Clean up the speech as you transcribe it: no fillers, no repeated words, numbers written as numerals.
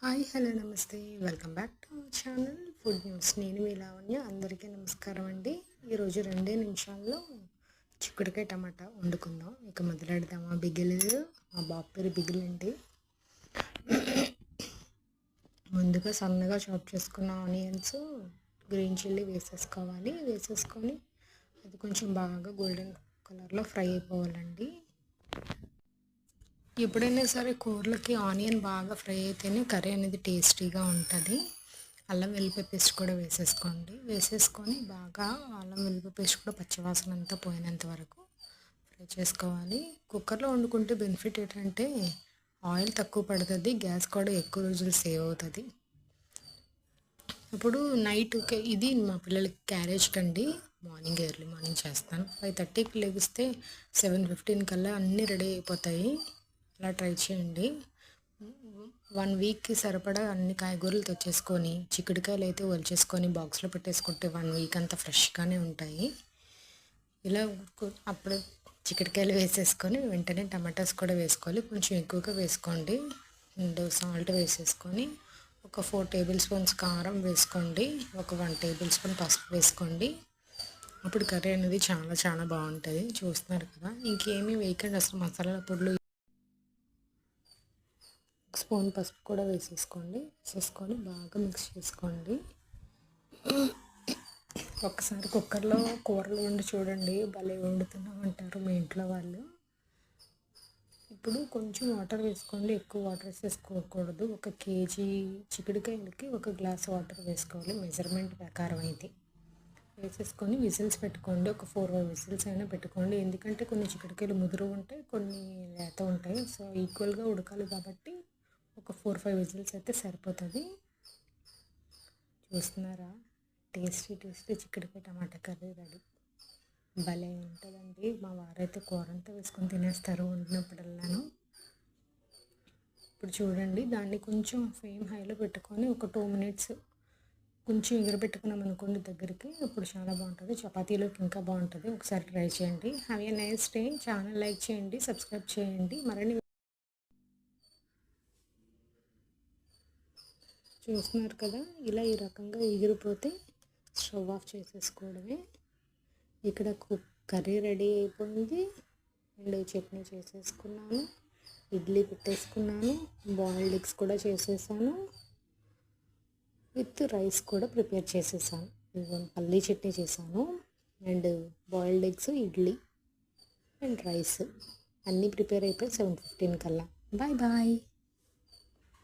Hi hello నమస్తే welcome back to our channel food news. నేను మీ లావణ్య. అందరికీ నమస్కారం అండి. ఈరోజు 2 నిమిషాల్లో చిక్కుడుకాయ టమాటా వండుకుందాం. ఇక మొదలెడదామా? బిగిలు మా బాబు పేరు బిగిల్ అండి. ముందుగా సన్నగా చాప్ చేసుకున్న ఆనియన్స్, గ్రీన్ చిల్లీ వేసేసుకోవాలి. వేసేసుకొని అది కొంచెం బాగా గోల్డెన్ కలర్లో ఫ్రై అయిపోవాలండి. ఎప్పుడైనా సరే కూరలకి ఆనియన్ బాగా ఫ్రై అయితేనే కర్రీ అనేది టేస్టీగా ఉంటుంది. అల్లం వెల్లిపాయ పేస్ట్ కూడా వేసేసుకొని బాగా అల్లం వెల్లిపాయ పేస్ట్ కూడా పచ్చివాసన అంతా పోయినంత వరకు ఫ్రై చేసుకోవాలి. కుక్కర్లో వండుకుంటే బెనిఫిట్ ఏంటంటే ఆయిల్ తక్కువ పడుతుంది, గ్యాస్ కూడా ఎక్కువ రోజులు సేవ్ అవుతుంది. ఇప్పుడు నైట్ ఇది మా పిల్లలకి క్యారేజ్ కండి. ఎర్లీ మార్నింగ్ చేస్తాను. 5:30కి లెగిస్తే 7:15 కల్లా అన్నీ రెడీ అయిపోతాయి. అలా ట్రై చేయండి. 1 వీక్కి సరిపడా అన్ని కాయగూరలు తెచ్చేసుకొని చిక్కుడుకాయలు అయితే ఒలిచేసుకొని బాక్స్లో పెట్టేసుకుంటే 1 వీక్ అంతా ఫ్రెష్గానే ఉంటాయి. ఇలా అప్పుడు చిక్కుడుకాయలు వేసేసుకొని వెంటనే టమాటాస్ కూడా వేసుకోవాలి. కొంచెం ఎక్కువగా వేసుకోండి. అండ్ సాల్ట్ వేసేసుకొని ఒక 4 టేబుల్ స్పూన్స్ కారం వేసుకోండి. ఒక 1 టేబుల్ స్పూన్ పసుపు వేసుకోండి. అప్పుడు కర్రీ అనేది చాలా చాలా బాగుంటుంది. చూస్తున్నారు కదా, ఇంకేమీ వేయకండి. అసలు మసాలా పొడులు స్పూన్ పసుపు కూడా వేసేసుకొని బాగా మిక్స్ చేసుకోండి. ఒక్కసారి కుక్కర్లో కూరలు వండి చూడండి, భలే వండుతున్నామంటారు మీ ఇంట్లో వాళ్ళు. ఇప్పుడు కొంచెం వాటర్ వేసుకోండి. ఎక్కువ వాటర్ వేసేసుకోకూడదు. 1 కేజీ చిక్కుడుకాయలకి 1 గ్లాస్ వాటర్ వేసుకోవాలి మెజర్మెంట్ ప్రకారం అయితే. వేసేసుకొని విజిల్స్ పెట్టుకోండి. ఒక 4 విజిల్స్ అయినా పెట్టుకోండి. ఎందుకంటే కొన్ని చిక్కుడుకాయలు ముదురు ఉంటాయి, కొన్ని లేత ఉంటాయి. సో ఈక్వల్గా ఉడకాలి కాబట్టి ఒక 4-5 విజిల్స్ అయితే సరిపోతుంది. చూస్తున్నారా, టేస్టీ చిక్కుడుకాయ టమాటా కర్రీ రెడీ. భలే ఉంటుందండి. మా వారైతే కూరంతా వేసుకొని తినేస్తారు వండినప్పుడల్లాను. ఇప్పుడు చూడండి, దాన్ని కొంచెం ఫ్లేమ్ హైలో పెట్టుకొని ఒక 2 మినిట్స్ కొంచెం ఎగరబెట్టుకున్నాం అనుకోండి దగ్గరికి, అప్పుడు చాలా బాగుంటుంది. చపాతీలోకి ఇంకా బాగుంటుంది. ఒకసారి ట్రై చేయండి. Have a nice day. Channel like చేయండి, సబ్స్క్రైబ్ చేయండి. మరిన్ని చూస్తున్నారు కదా, ఇలా ఈ రకంగా ఎగిరిపోతే స్టవ్ ఆఫ్ చేసేసుకోవడమే. ఇక్కడ కర్రీ రెడీ అయిపోయింది. అండ్ చట్నీ చేసేసుకున్నాను, ఇడ్లీ పెట్టేసుకున్నాను, బాయిల్డ్ ఎగ్స్ కూడా చేసేసాను, విత్ రైస్ కూడా ప్రిపేర్ చేసేసాను. పల్లీ చట్నీ చేశాను and boiled eggs, idli and rice అన్నీ ప్రిపేర్ అయిపోయి 7:15 కల్లా. Bye bye.